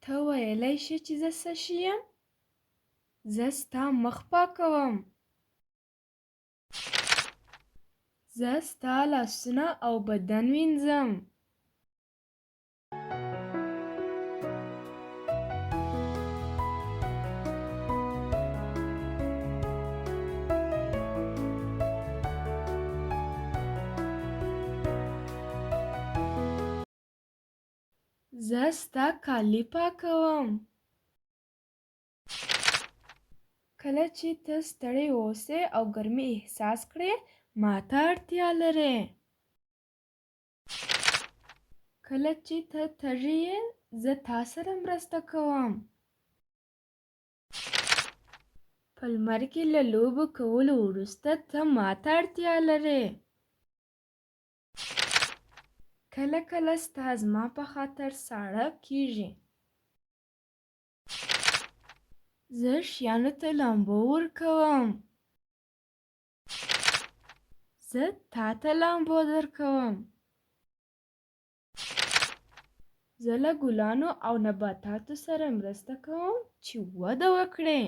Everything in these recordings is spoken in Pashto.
ته ویلی شې چې زه څه شی یم؟ زه ستا مخ پاکوم. زه ستا لاسونه او بدن وینځم. زه ستا کالي پاکوم. کله چې ته ستړی اوسې او ګرمي احساس کړې، ما ته اړتیا لرې. کله چې ته تږی یې، زه تا سره مرسته کوم. په لمر کې له لوبو کولو وروسته ته ما ته اړتیا لرې. کله کله ستا زما په خاطر ساړه کېږي. زه شیانو ته لامبو ورکوم. زه تا ته لامبو درکوم. زه له ګلانو او نباتاتو سره مرسته کوم چې وده وکړي.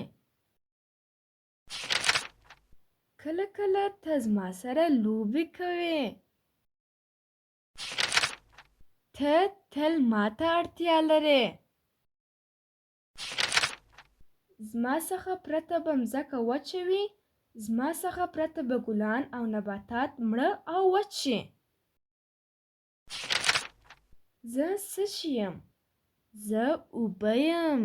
کله کله ته زما سره لوبې کوې. ته تل ما ته اړتیا لرې. زما څخه پرته به مځکه وچه وي، زما څخه پرته به ګلان او نباتات مړه او وچ شي. زه څه شی یم؟ زه اوبه یم.